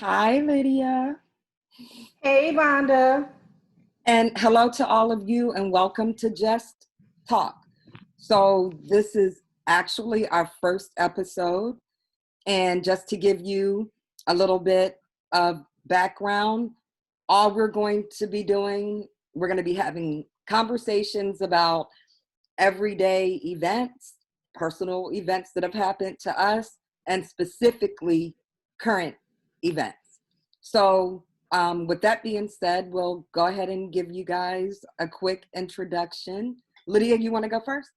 Hi, Lydia. Hey, Vonda. And hello to all of you, and welcome to Just Talk. So, this is actually our first episode. And just to give you a little bit of background, all we're going to be doing, we're going to be having conversations about everyday events, personal events that have happened to us, and specifically current events. So, with that being said, we'll go ahead and give you guys a quick introduction. Lydia, you want to go first?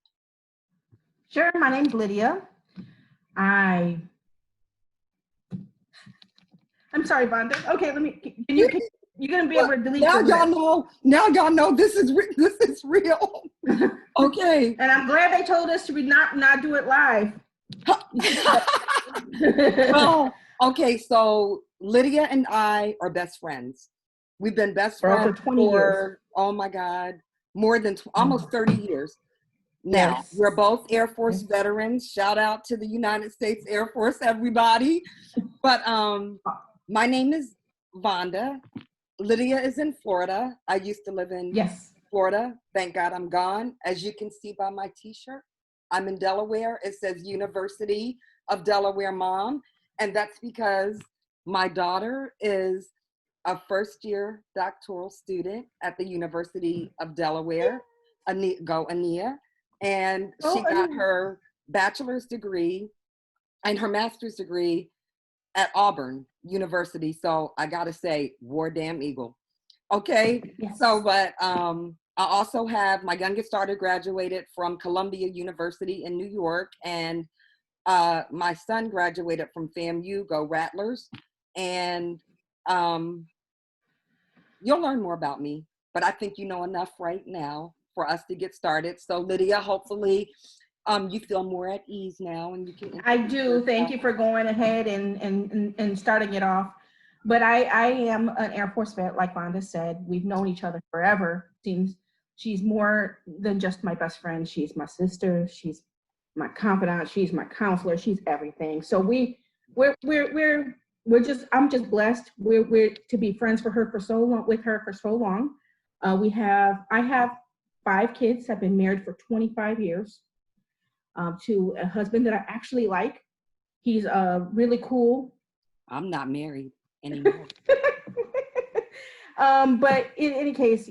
Sure, my name's Lydia. I'm sorry, Vonda. Okay, you're gonna be able to delete Now the y'all list. know. Now y'all know this is real. Okay. And I'm glad they told us to not do it live. Oh, okay. So Lydia and I are best friends. We've been best For over friends 20 years. oh my God, more than almost 30 years. Now, Yes. we're both Air Force veterans. Shout out to the United States Air Force, everybody. But my name is Vonda. Lydia is in Florida. I used to live in Florida. Thank God I'm gone. As you can see by my t-shirt, I'm in Delaware. It says University of Delaware Mom. And that's because my daughter is a first-year doctoral student at the University of Delaware. Go Ania. And she got her bachelor's degree and her master's degree at Auburn University. So I gotta say, War Damn Eagle. Okay. Yes. So, but I also have my youngest daughter graduated from Columbia University in New York, and my son graduated from FAMU. Go Rattlers. And you'll learn more about me, but I think you know enough right now for us to get started. So Lydia, hopefully you feel more at ease now, and you can. I do. Thank you for going ahead and starting it off. But I am an Air Force vet, like Vonda said. We've known each other forever. She's more than just my best friend. She's my sister. She's my confidant. She's my counselor. She's everything. So we're just, I'm just blessed. We're to be friends with her for so long. I have 5 kids. I've been married for 25 years. To a husband that I actually like. He's really cool. I'm not married anymore. But in any case,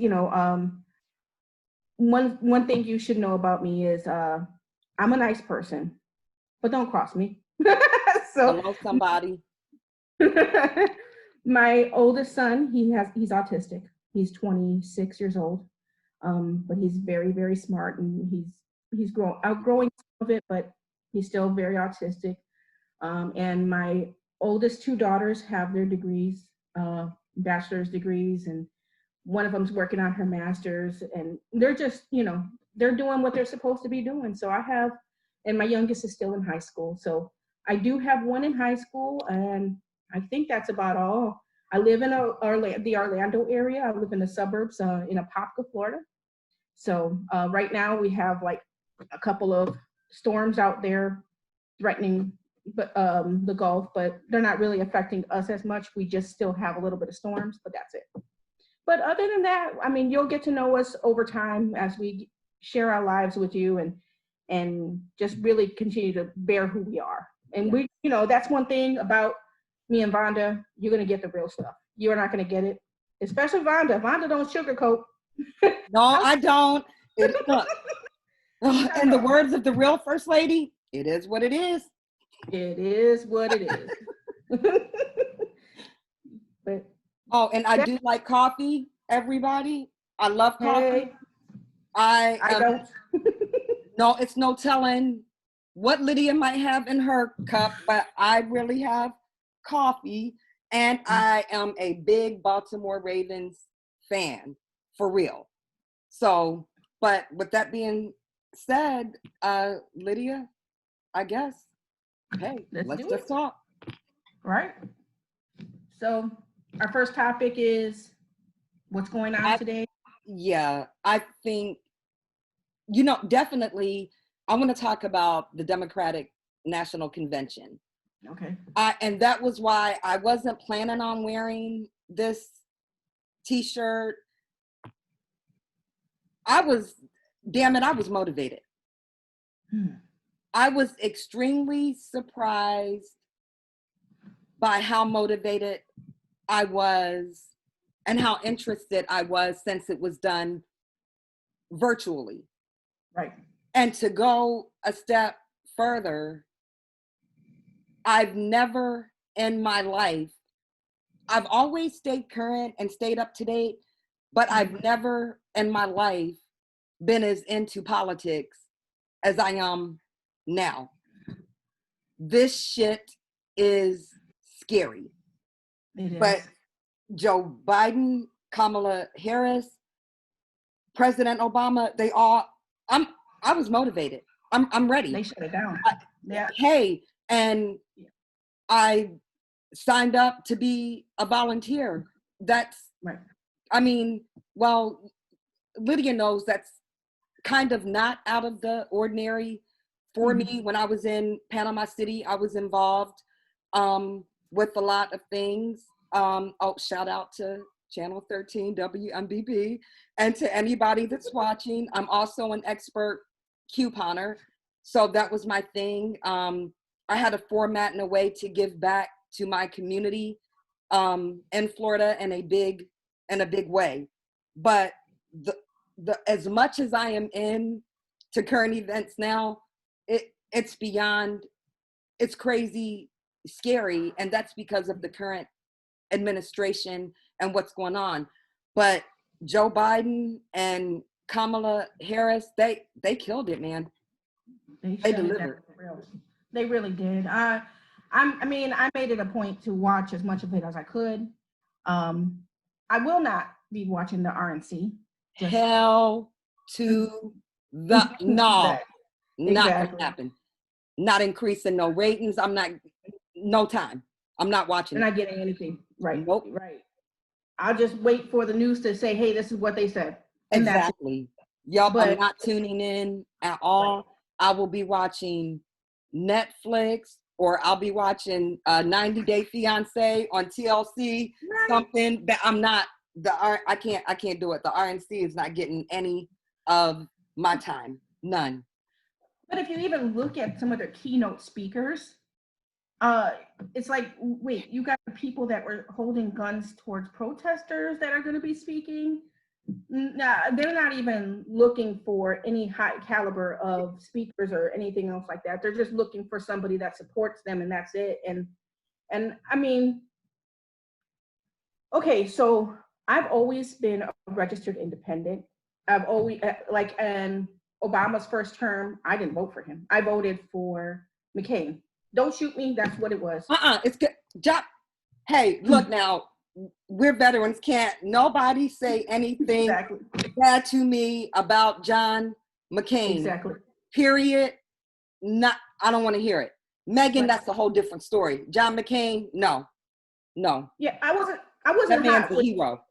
one thing you should know about me is I'm a nice person, but don't cross me. So hello, somebody. My oldest son, he's autistic. He's 26 years old, but he's very, very smart, and he's outgrowing some of it, but he's still very autistic. And my oldest 2 daughters have their degrees, bachelor's degrees, and one of them's working on her master's, and they're just, they're doing what they're supposed to be doing. So and my youngest is still in high school. So I do have one in high school, and I think that's about all. I live in the Orlando area. I live in the suburbs in Apopka, Florida. So right now we have like a couple of storms out there threatening the Gulf, but they're not really affecting us as much. We just still have a little bit of storms, but that's it. But other than that, I mean, you'll get to know us over time as we share our lives with you and just really continue to bear who we are. And we, that's one thing about me and Vonda, you're going to get the real stuff. You're not going to get it, especially Vonda. Vonda don't sugarcoat. No, I don't. In the words of the real First Lady, it is what it is. It is what it is. But and I do like coffee, everybody. I love coffee. Hey, I don't. No, it's no telling what Lydia might have in her cup, but I really have coffee, and I am a big Baltimore Ravens fan, for real. So, but with that being said, Lydia, I guess, hey, let's just talk. Right. So our first topic is what's going on today. Yeah, I think, definitely I want to talk about the Democratic National Convention. Okay. And that was why I wasn't planning on wearing this t-shirt. Damn it, I was motivated. I was extremely surprised by how motivated I was and how interested I was, since it was done virtually. Right. And to go a step further, I've never in my life, I've always stayed current and stayed up to date, but I've never in my life been as into politics as I am now. This shit is scary. It is. But Joe Biden, Kamala Harris, President Obama, I was motivated. I'm ready. They shut it down. Yeah. Hey, and I signed up to be a volunteer. That's Right. I mean, well, Lydia knows that's kind of not out of the ordinary for me. When I was in Panama City, I was involved with a lot of things. Shout out to Channel 13 WMBB, and to anybody that's watching. I'm also an expert couponer, so that was my thing. I had a format and a way to give back to my community in Florida in a big way. But the as much as I am in to current events now, it's beyond, it's crazy scary, and that's because of the current administration and what's going on. But Joe Biden and Kamala Harris, they killed it, man. They delivered. They really did. I made it a point to watch as much of it as I could. I will not be watching the RNC. Hell to the no. Not Exactly. gonna happen. Not increasing no ratings. No time. I'm not watching. They're not getting anything. Right. Nope. Right. I'll just wait for the news to say, hey, this is what they said. And exactly. Yup, but, I'm not tuning in at all. Right. I will be watching Netflix, or I'll be watching 90 Day Fiance on TLC, right. Something that I'm not, I can't do it. The RNC is not getting any of my time. None. But if you even look at some of their keynote speakers, it's like, wait, you got people that were holding guns towards protesters that are going to be speaking. Nah, they're not even looking for any high caliber of speakers or anything else like that. They're just looking for somebody that supports them, and that's it. And I mean, okay, so I've always been a registered independent. I've always, like, in Obama's first term, I didn't vote for him. I voted for McCain. Don't shoot me. That's what it was. It's good. Hey, look now. We're veterans. Can't nobody say anything exactly. bad to me about John McCain. Exactly. Period. I don't want to hear it. Megan, right. That's a whole different story. John McCain, no. Yeah, I wasn't that man's a hero.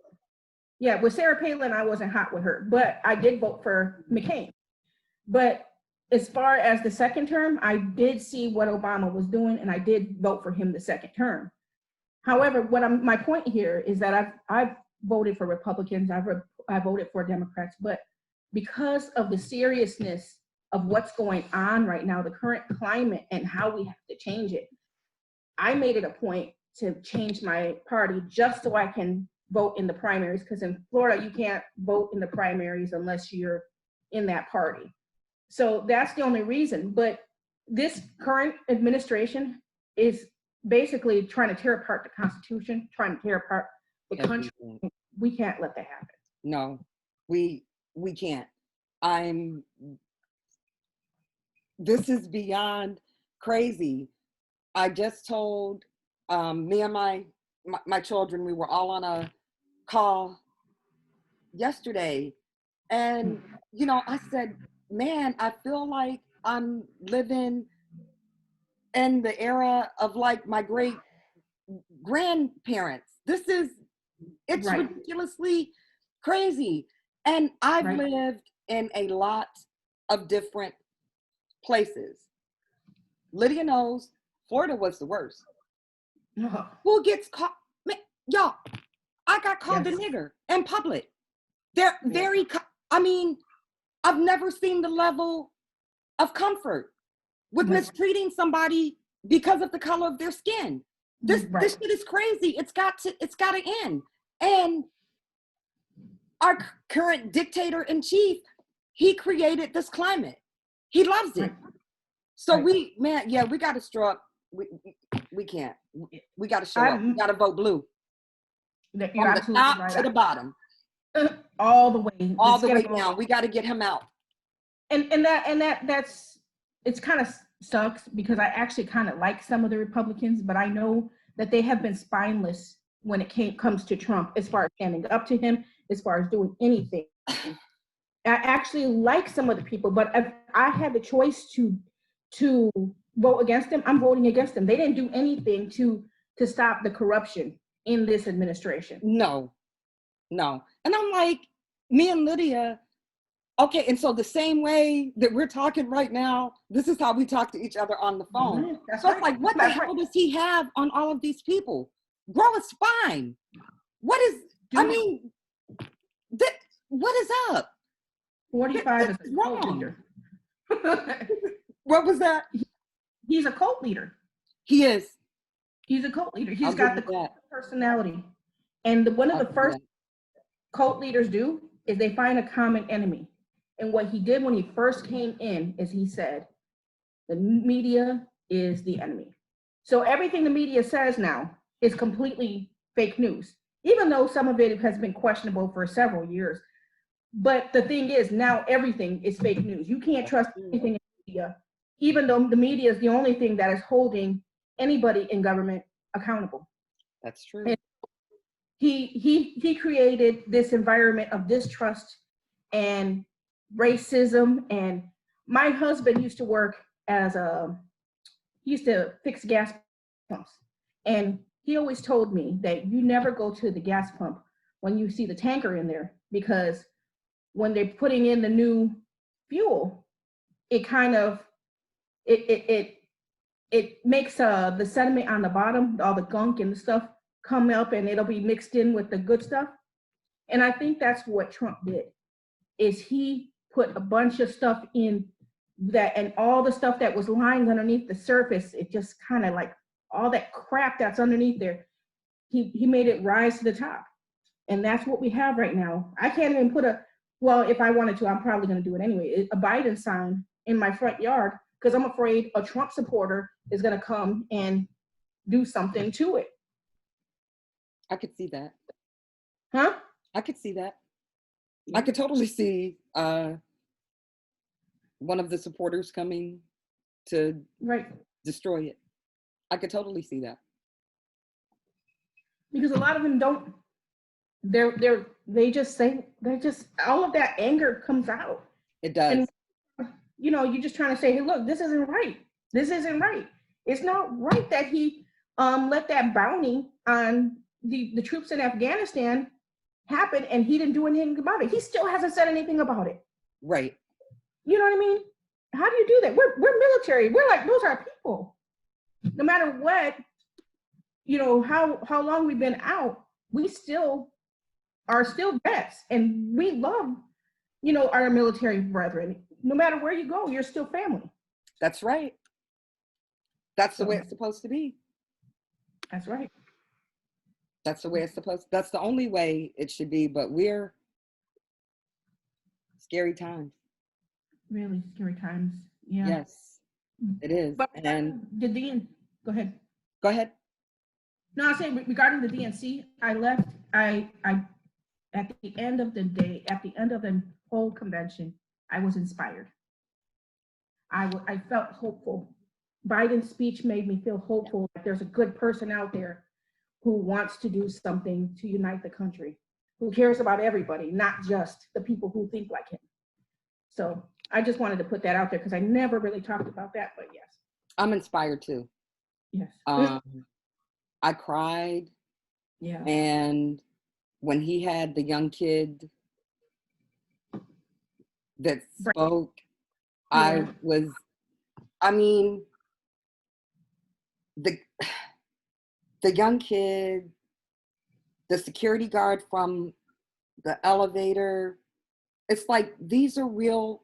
Yeah, with Sarah Palin, I wasn't hot with her, but I did vote for McCain. But as far as the second term, I did see what Obama was doing, and I did vote for him the second term. However, my point here is that I've voted for Republicans, I voted for Democrats, but because of the seriousness of what's going on right now, the current climate and how we have to change it, I made it a point to change my party just so I can vote in the primaries, because in Florida, you can't vote in the primaries unless you're in that party. So that's the only reason. But this current administration is basically trying to tear apart the Constitution, trying to tear apart the country. We can't let that happen. No, we can't. This is beyond crazy. I just told me and my children, we were all on a call yesterday, and I said, man, I feel like I'm living in the era of like my great grandparents. It's right. Ridiculously crazy. And I've right. lived in a lot of different places. Lydia knows Florida was the worst. Oh, Who gets caught? Man, y'all, I got called a yes. nigger in public. They're Yeah. very, I mean, I've never seen the level of comfort with Right. mistreating somebody because of the color of their skin. This Right. shit is crazy. It's got to end. And our current dictator in chief, he created this climate. He loves it. Right. So Right. we got to struck. We can't. We got to show up. We got to vote blue. You're From the absolutely top right. to the bottom. All the way. All It's the gonna way go- down. We got to get him out. And that's it's kind of sucks because I actually kind of like some of the Republicans, but I know that they have been spineless when it comes to Trump as far as standing up to him, as far as doing anything. I actually like some of the people, but if I had the choice to vote against them, I'm voting against them. They didn't do anything to stop the corruption in this administration. No. And I'm like, me and Lydia, okay, and so the same way that we're talking right now, this is how we talk to each other on the phone. Mhm, that's So right. it's like, what the That's hell right. does he have on all of these people? Grow a spine. What is, I mean, what is up? 45 is This is a cult wrong. leader. What was that? He's a cult leader. He is. He's a cult leader. He's I'll got give the you that. personality. And one of I'll the give you first that. cult leaders do is they find a common enemy. And what he did when he first came in is he said, the media is the enemy. So everything the media says now is completely fake news, even though some of it has been questionable for several years. But the thing is, now everything is fake news. You can't trust anything in the media, even though the media is the only thing that is holding anybody in government accountable. That's true. And he created this environment of distrust and racism. And my husband used to work he used to fix gas pumps. And he always told me that you never go to the gas pump when you see the tanker in there, because when they're putting in the new fuel, it kind of it makes the sediment on the bottom, all the gunk and the stuff come up, and it'll be mixed in with the good stuff. And I think that's what Trump did, is he put a bunch of stuff in that, and all the stuff that was lying underneath the surface, it just kind of like all that crap that's underneath there, he made it rise to the top. And that's what we have right now. I can't even put well, if I wanted to, I'm probably going to do it anyway, a Biden sign in my front yard, because I'm afraid a Trump supporter is going to come and do something to it. I could see that. Huh? I could see that. I could totally see one of the supporters coming to destroy it. I could totally see that. Because a lot of them don't. They just say, all of that anger comes out. It does. And you're just trying to say, hey, look, this isn't right. This isn't right. It's not right that he let that bounty on the troops in Afghanistan happen, and he didn't do anything about it. He still hasn't said anything about it. Right. You know what I mean? How do you do that? We're military. We're like, those are people. No matter what, how long we've been out, we are still vets, and we love, our military brethren. No matter where you go, you're still family. That's right. That's the way it's supposed to be. That's right. That's the way it's supposed. That's the only way it should be. But we're scary times. Really scary times. Yeah. Yes, it is. But and go ahead. Go ahead. No, I say regarding the DNC, I left. I at the end of the day, at the end of the whole convention, I was inspired. I felt hopeful. Biden's speech made me feel hopeful that there's a good person out there who wants to do something to unite the country, who cares about everybody, not just the people who think like him. So I just wanted to put that out there because I never really talked about that, but yes. I'm inspired too. Yes. I cried. Yeah. And when he had the young kid that spoke, Yeah. I mean, the the young kid, the security guard from the elevator, it's like these are real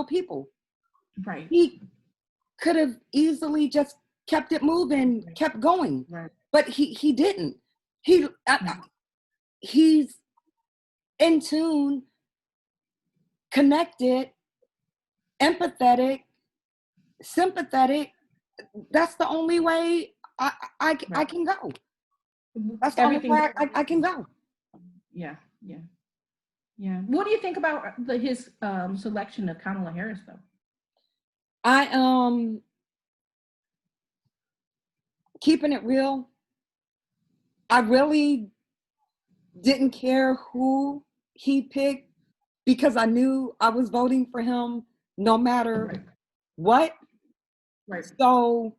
people. Right. He could have easily just kept it moving, kept going, Right. but he didn't. He's in tune, connected, empathetic, sympathetic. That's the only way I can go. That's the only way I can go. Yeah. What do you think about his selection of Kamala Harris, though? I keeping it real, I really didn't care who he picked because I knew I was voting for him no matter what. Right. So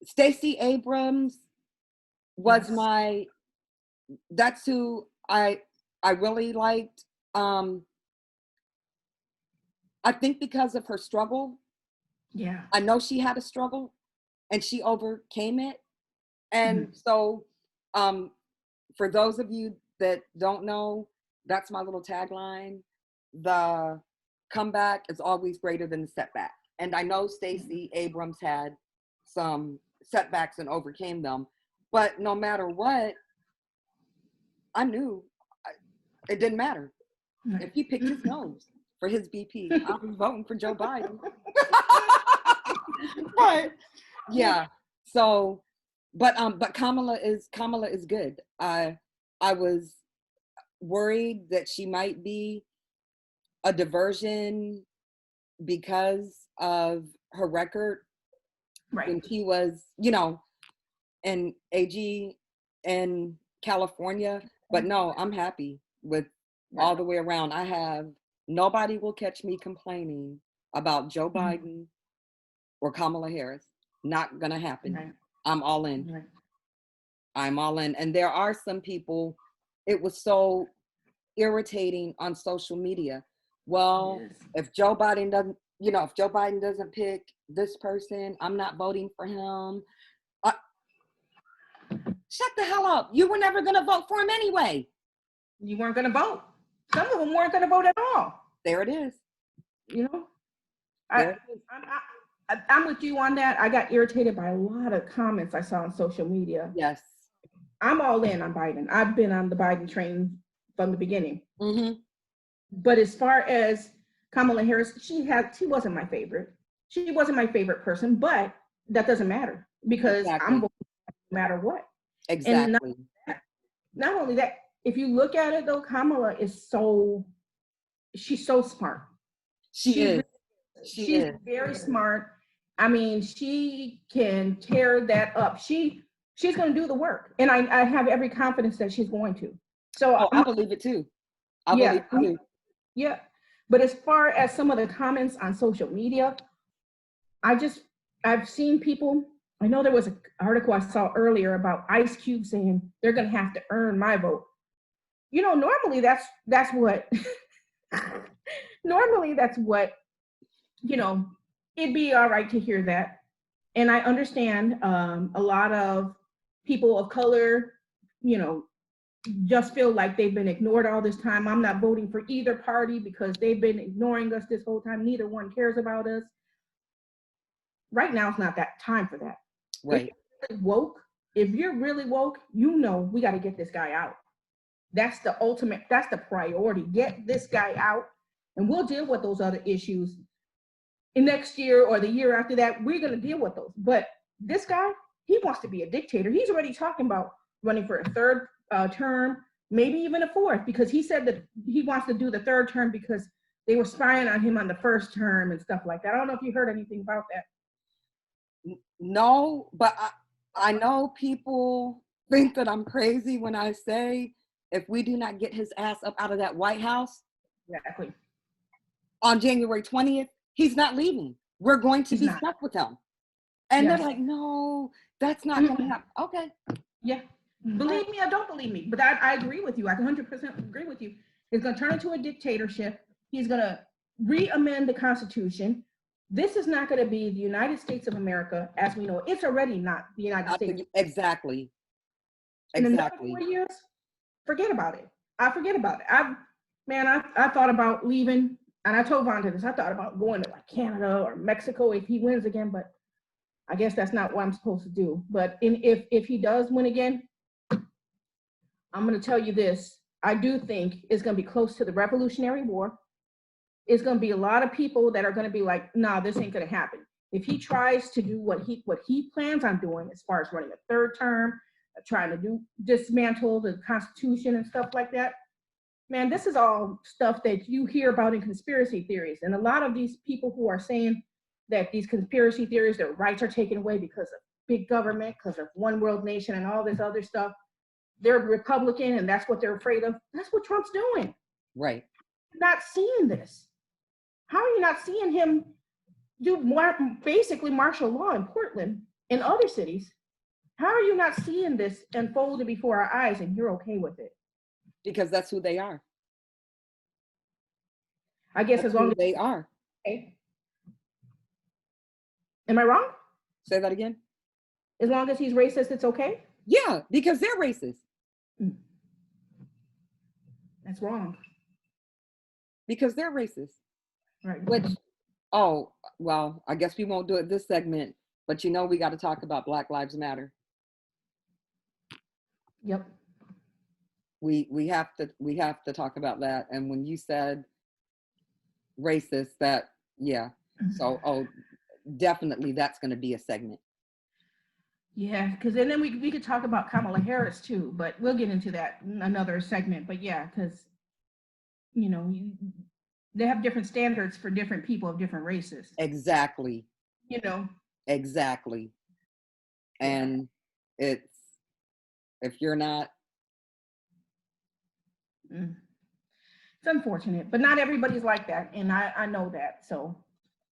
Stacey Abrams was that's who I really liked. I think because of her struggle. Yeah. I know she had a struggle and she overcame it. And so for those of you that don't know, that's my little tagline. The comeback is always greater than the setback. And I know Stacey Abrams had some setbacks and overcame them, but no matter what, I knew it didn't matter. If he picked his nose for his BP, I was voting for Joe Biden. But yeah, so but Kamala is good. I was worried that she might be a diversion because of her record when she was, an AG in California. But no, I'm happy with all the way around. Nobody will catch me complaining about Joe Biden or Kamala Harris. Not gonna happen. I'm all in. I'm all in. And there are some people, it was so irritating on social media. Well, if Joe Biden doesn't pick this person, I'm not voting for him. Shut the hell up. You were never going to vote for him anyway. You weren't going to vote. Some of them weren't going to vote at all. There it is. I'm with you on that. I got irritated by a lot of comments I saw on social media. Yes. I'm all in on Biden. I've been on the Biden train from the beginning. But as far as Kamala Harris, she wasn't my favorite. She wasn't my favorite person, but that doesn't matter because I'm voting no matter what. Exactly. And not only that, if you look at it though, Kamala is she's so smart. She's very smart. I mean, she can tear that up. She's going to do the work. And I have every confidence that she's going to. So I believe it too. I believe it too. Yeah. But as far as some of the comments on social media, I've seen people, I know there was an article I saw earlier about Ice Cube saying they're going to have to earn my vote. Normally that's what, it'd be all right to hear that. And I understand a lot of people of color, just feel like they've been ignored all this time. I'm not voting for either party because they've been ignoring us this whole time. Neither one cares about us. Right now, it's not that time for that. Right. If you're really woke, we got to get this guy out. That's the priority. Get this guy out, and we'll deal with those other issues in next year or the year after that. We're going to deal with those. But this guy, he wants to be a dictator. He's already talking about running for a third term, maybe even a fourth, because he said that he wants to do the third term because they were spying on him on the first term and stuff like that. I don't know if you heard anything about that. No, but I know people think that I'm crazy when I say if we do not get his ass up out of that White House on January 20th, he's not leaving. We're going to be stuck with him. And they're like, no, that's not going to happen. Okay. Yeah. Believe me or don't believe me, but I agree with you. I 100% agree with you. It's going to turn into a dictatorship. He's going to re-amend the Constitution. This is not going to be the United States of America as we know. It's already not the United States. Exactly. In another Exactly. 4 years, forget about it. I forget about it. I thought about leaving, and I told Vonda this. I thought about going to like Canada or Mexico if he wins again, but I guess that's not what I'm supposed to do. But if he does win again, I'm going to tell you this. I do think it's going to be close to the Revolutionary War. It's going to be a lot of people that are going to be like, nah, this ain't going to happen. If he tries to do what he plans on doing as far as running a third term, trying to dismantle the Constitution and stuff like that, man, this is all stuff that you hear about in conspiracy theories. And a lot of these people who are saying that these conspiracy theories, their rights are taken away because of big government, because of one world nation and all this other stuff, they're Republican and that's what they're afraid of. That's what Trump's doing. Right. You're not seeing this. How are you not seeing him do more, basically martial law in Portland and other cities? How are you not seeing this unfolded before our eyes and you're okay with it? Because that's who they are. I guess That's as long who as they are. okay. Am I wrong? Say that again. As long as he's racist, it's okay? Yeah, because they're racist. That's wrong. Because they're racist. Right. Which, oh, well, I guess we won't do it this segment, but you know we got to talk about Black Lives Matter. Yep. We have to talk about that. And when you said racist, that yeah. So definitely that's going to be a segment. Yeah, because and then we could talk about Kamala Harris too, but we'll get into that in another segment. But yeah, because you know they have different standards for different people of different races. Exactly. You know. Exactly. And it's if you're not. It's unfortunate, but not everybody's like that, and I know that. So,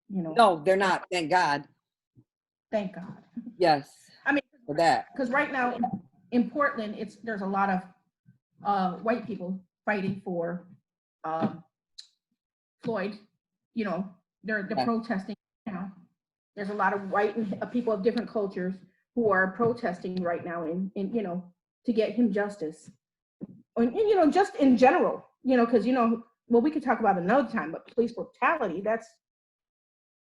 you know. No, they're not. Thank God. Thank God. Yes. I mean, for that. Because right now in Portland, there's a lot of white people fighting for Floyd. You know, they're protesting now. There's a lot of white people of different cultures who are protesting right now in you know, to get him justice. And you know, just in general, you know, because you know, well, we could talk about it another time, but police brutality, that's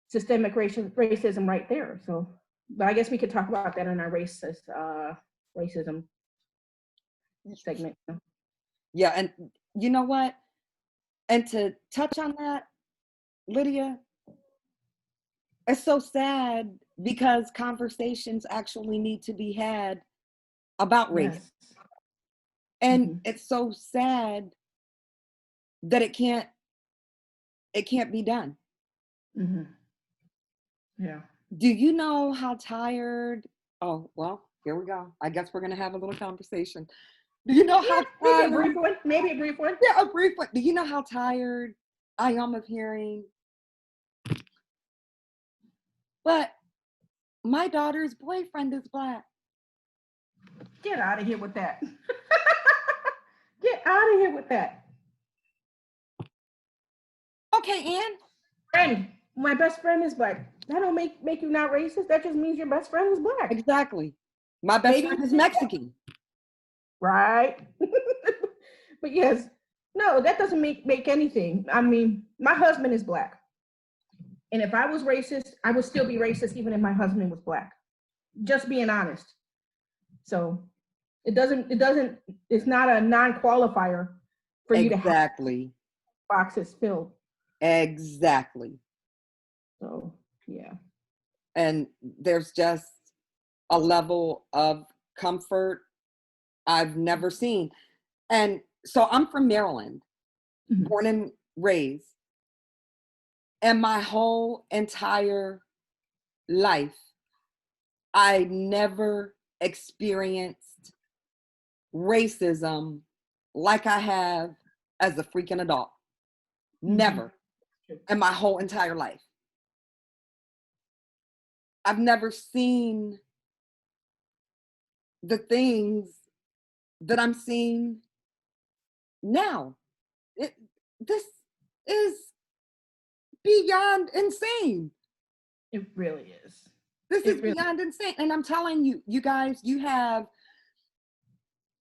systemic racism right there. So, but I guess we could talk about that in our racism segment. Yeah, and you know what? And to touch on that, Lydia, it's so sad because conversations actually need to be had about race. Yes. And it's so sad that it can't be done. Mm-hmm. Yeah. Do you know how tired? Oh, well, here we go. I guess we're going to have a little conversation. Do you know how tired? Maybe a brief one. Yeah, a brief one. Do you know how tired I am of hearing? But my daughter's boyfriend is Black. Get out of here with that. Get out of here with that. Okay, Ann. Friend, my best friend is Black. That don't make you not racist. That just means your best friend is Black. Exactly. My best friend is Mexican. Right. But yes, no, that doesn't make anything. I mean, my husband is Black. And if I was racist, I would still be racist even if my husband was Black. Just being honest. So it's not a non-qualifier for you to have boxes filled. Exactly. So, yeah. And there's just a level of comfort I've never seen. And so I'm from Maryland, born and raised. And my whole entire life, I never experienced racism like I have as a freaking adult. Never. In my whole entire life. I've never seen the things that I'm seeing now. This is beyond insane. It really is. This is beyond insane. And I'm telling you, you guys, you have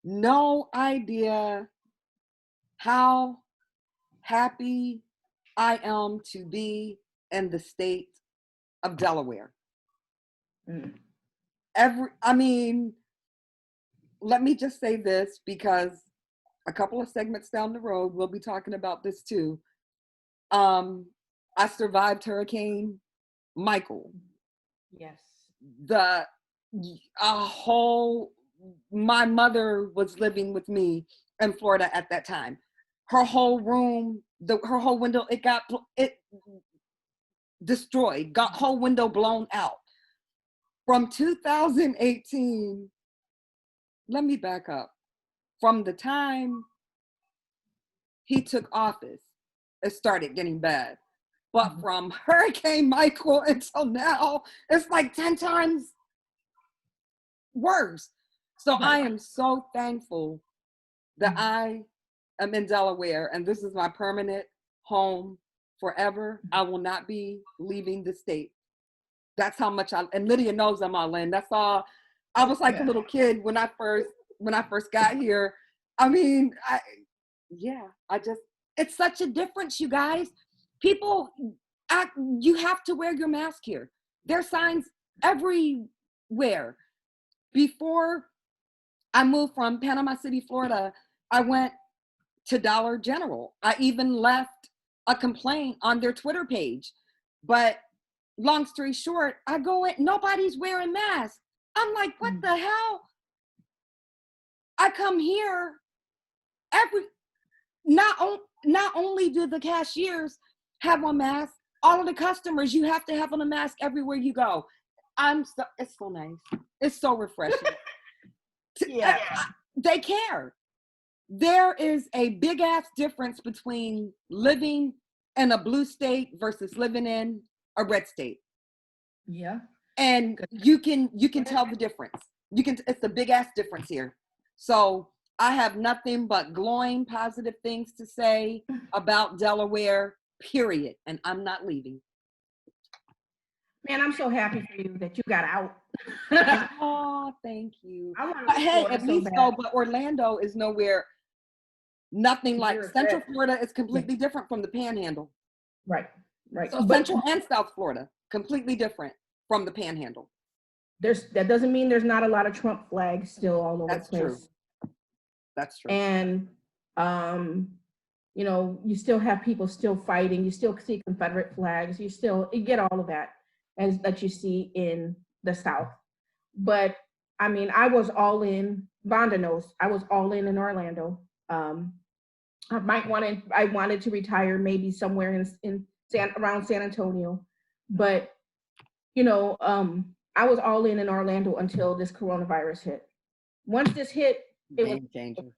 no idea how happy I am to be in the state of Delaware. Mm. I mean, let me just say this, because a couple of segments down the road, we'll be talking about this too. I survived Hurricane Michael. Yes. My mother was living with me in Florida at that time. Her whole room, her whole window, it destroyed, got whole window blown out. From 2018, let me back up. From the time he took office, it started getting bad. But from Hurricane Michael until now, it's like 10 times worse. So I am so thankful that I am in Delaware, and this is my permanent home forever. I will not be leaving the state. That's how much and Lydia knows I'm all in. That's all. I was like a little kid when I first got here. I mean, it's such a difference, you guys. People you have to wear your mask here. There's signs everywhere. Before I moved from Panama City, Florida, I went to Dollar General. I even left a complaint on their Twitter page. But long story short, I go in, nobody's wearing masks. I'm like, what the hell? I come here, not only do the cashiers have on masks, all of the customers, you have to have on a mask everywhere you go. It's so nice. It's so refreshing. They care. There is a big ass difference between living in a blue state versus living in a red state. Yeah. And you can tell the difference. It's a big ass difference here. So I have nothing but glowing positive things to say about Delaware, period. And I'm not leaving. Man, I'm so happy for you that you got out. Oh, thank you. But hey, at least go, but Orlando is nowhere, nothing like Central Florida is completely different from the Panhandle. Right. So Central and South Florida, completely different from the Panhandle. That doesn't mean there's not a lot of Trump flags still all over the place. That's true. And you still have people still fighting. You still see Confederate flags. You get all of that that you see in the South. But I mean, I was all in. Vonda knows I was all in Orlando. I wanted to retire maybe somewhere around San Antonio, but I was all in Orlando until this coronavirus hit. Once this hit, it was changer,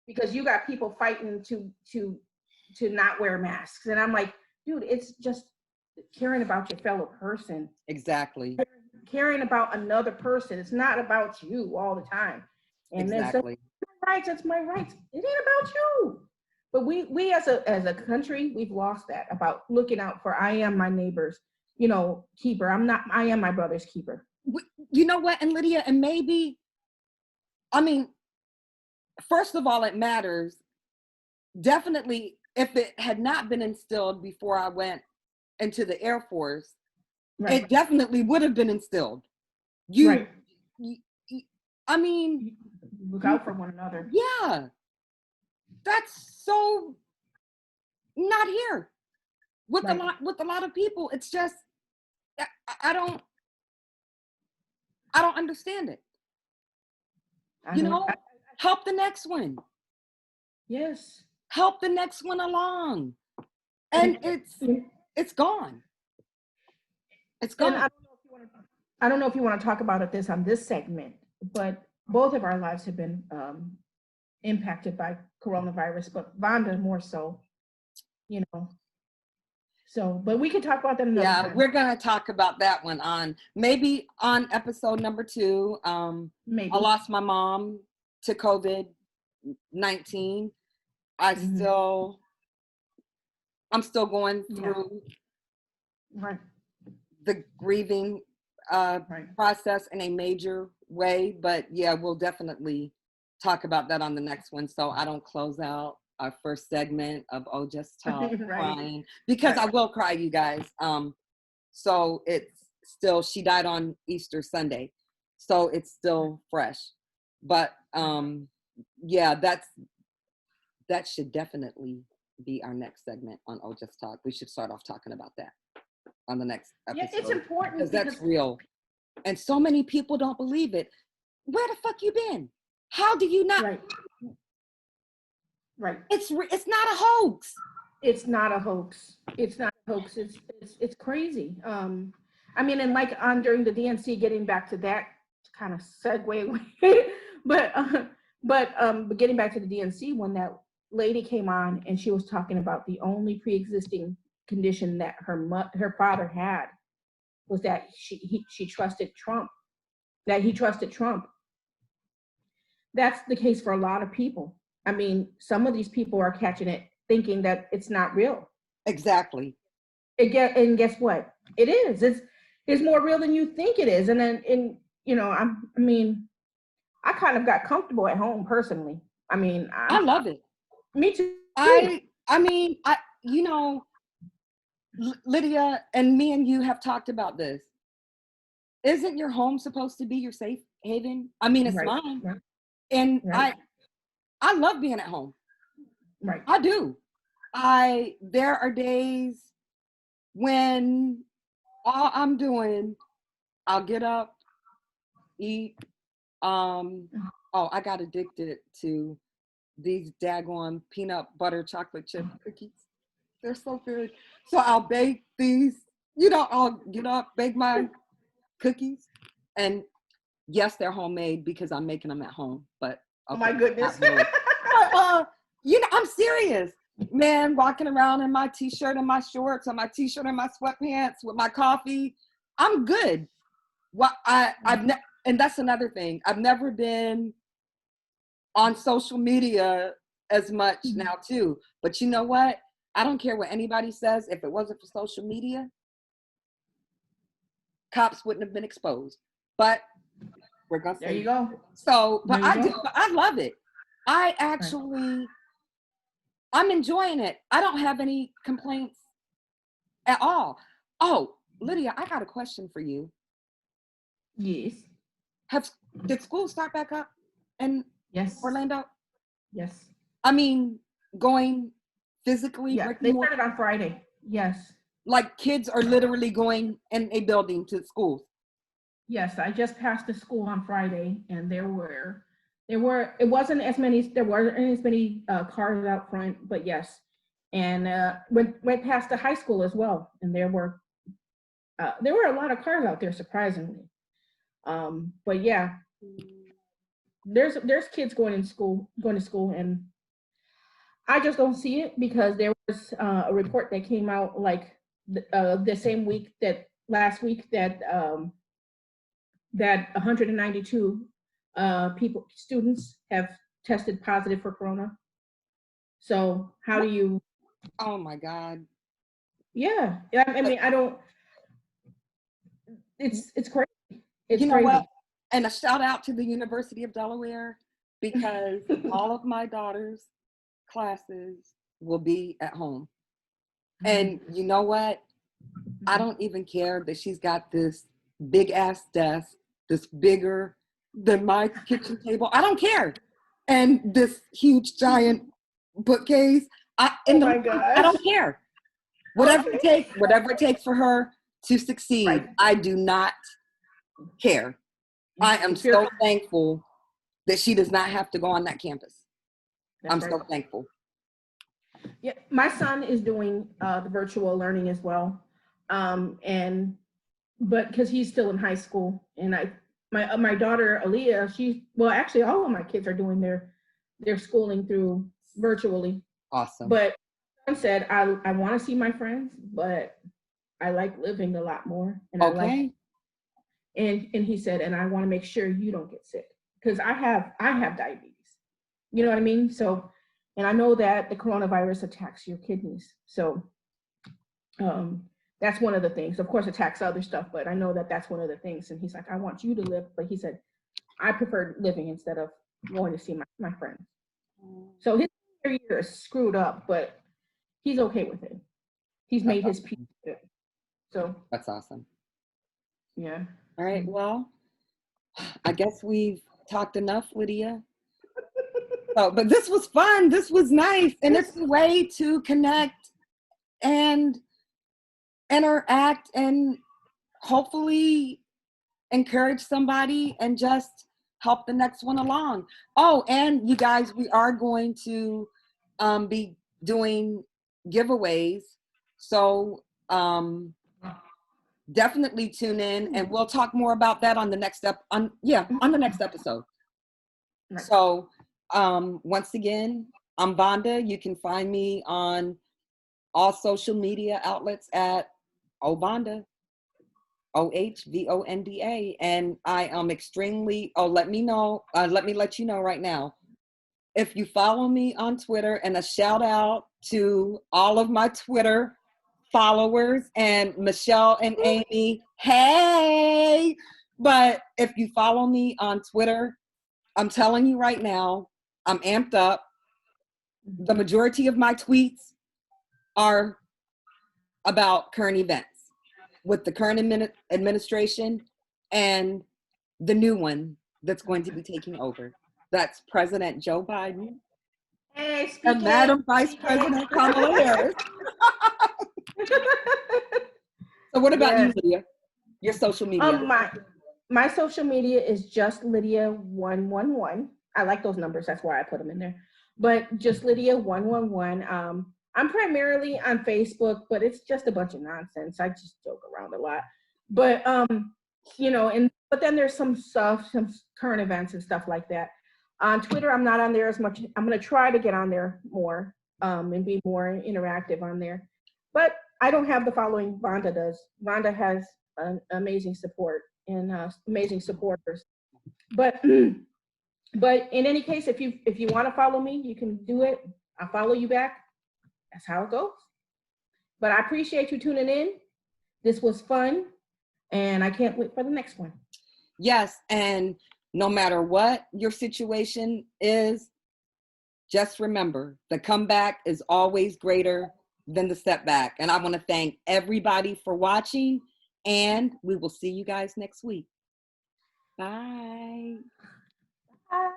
because you got people fighting to not wear masks, and I'm like, dude, it's just caring about your fellow person. Exactly. Caring about another person. It's not about you all the time. And exactly. Then it's my rights. It ain't about you. But we as a country, we've lost that about looking out for. I am my neighbor's, keeper. I am my brother's keeper. You know what? And Lydia, and maybe, I mean, first of all, it matters. Definitely, if it had not been instilled before I went into the Air Force, it definitely would have been instilled. I mean, look out for one another. Yeah. That's so not here with a lot of people. It's just, I don't understand it. Help the next one. Yes. Help the next one along. And it's gone. It's gone. And I don't know if you want to talk about this on this segment, but both of our lives have been impacted by coronavirus, but Vonda more so, So, but we could talk about that another time. We're going to talk about that one maybe on episode number 2. Maybe. I lost my mom to COVID-19. I'm still going through the grieving process in a major way, but yeah, we'll definitely talk about that on the next one, so I don't close out our first segment of Oh Just Talk crying, because I will cry, you guys. So it's still, she died on Easter Sunday, so it's still fresh. But yeah, that should definitely be our next segment on Oh Just Talk. We should start off talking about that on the next episode. Yeah, it's important because that's real. And so many people don't believe it. Where the fuck you been? How do you not? Right. It's not a hoax. It's not a hoax. It's not a hoax. It's crazy. I mean, and like on during the DNC, getting back to that kind of segue, but getting back to the DNC, when that lady came on and she was talking about the only pre-existing condition that her father had was that she trusted Trump, that he trusted Trump. That's the case for a lot of people. I mean, some of these people are catching it, thinking that it's not real. Exactly. And guess what? It is. It's more real than you think it is. And then, I kind of got comfortable at home personally. I mean, I love it. Me too. Lydia and me and you have talked about this. Isn't your home supposed to be your safe haven? I mean, it's mine. Right. And I love being at home. Right. I do. There are days when all I'm doing, I'll get up, eat. I got addicted to these daggone peanut butter chocolate chip cookies. They're so good. So I'll bake these, I'll get up, bake my cookies. And yes, they're homemade because I'm making them at home, but okay, oh my goodness. I'm serious. Man, walking around in my t-shirt and my shorts, or my t-shirt and my sweatpants with my coffee, I'm good. Well, and that's another thing. I've never been on social media as much now too. But you know what? I don't care what anybody says. If it wasn't for social media, cops wouldn't have been exposed. But we're gonna say there you go. So, but I love it. I actually, I'm enjoying it. I don't have any complaints at all. Oh, Lydia, I got a question for you. Yes. Did school start back up in Orlando? Yes. I mean, going physically? Yeah, they started on Friday. Yes. Like kids are literally going in a building to school. Yes, I just passed the school on Friday, and there wasn't as many cars out front, but yes. And went past the high school as well, and there were a lot of cars out there, surprisingly. But yeah, there's kids going to school, and I just don't see it because there was a report that came out like the same week that last week that 192 students have tested positive for corona. So how do you? Oh my God. Yeah, I mean, I don't. It's crazy. It's you know crazy. What? And a shout out to the University of Delaware, because all of my daughter's classes will be at home. And you know what? I don't even care that she's got this big ass desk, this bigger than my kitchen table. I don't care. And this huge giant bookcase. I don't care. Whatever it takes for her to succeed. Right. I do not care. I am so thankful that she does not have to go on that campus. I'm so thankful. Yeah, my son is doing the virtual learning as well, but because he's still in high school, and my daughter Aaliyah, actually all of my kids are doing their schooling through virtually. Awesome. But son said, I want to see my friends, but I like living a lot more, and and he said, and I want to make sure you don't get sick, because I have diabetes. You know what I mean? So, and I know that the coronavirus attacks your kidneys. So that's one of the things. Of course, attacks other stuff, but I know that that's one of the things. And he's like, I want you to live. But he said, I prefer living instead of going to see my friends. So his year is screwed up, but he's okay with it. He's made his peace with it. So that's awesome. Yeah. All right. Well, I guess we've talked enough, Lydia. Oh, but this was fun. This was nice. And it's a way to connect and interact and hopefully encourage somebody and just help the next one along. Oh, and you guys, we are going to be doing giveaways. So definitely tune in, and we'll talk more about that on the next on the next episode. So once again, I'm Vonda. You can find me on all social media outlets at Ovonda, OHVONDA. And I am extremely, let me let you know right now. If you follow me on Twitter, and a shout out to all of my Twitter followers and Michelle and Amy, hey! But if you follow me on Twitter, I'm telling you right now, I'm amped up. The majority of my tweets are about current events with the current administration and the new one that's going to be taking over. That's President Joe Biden and Madam Vice President Kamala Harris. So what about you, Lydia? Your social media? My social media is just Lydia 111. I like those numbers. That's why I put them in there. But just Lydia 111. I'm primarily on Facebook, but it's just a bunch of nonsense. I just joke around a lot. But but then there's some stuff, some current events and stuff like that. On Twitter, I'm not on there as much. I'm going to try to get on there more and be more interactive on there. But I don't have the following Vonda does. Vonda has an amazing support and amazing supporters. But in any case, if you want to follow me, you can do it. I'll follow you back. That's how it goes. But I appreciate you tuning in. This was fun, and I can't wait for the next one. Yes, and no matter what your situation is, just remember, the comeback is always greater than the setback. And I want to thank everybody for watching, and we will see you guys next week. Bye. Bye.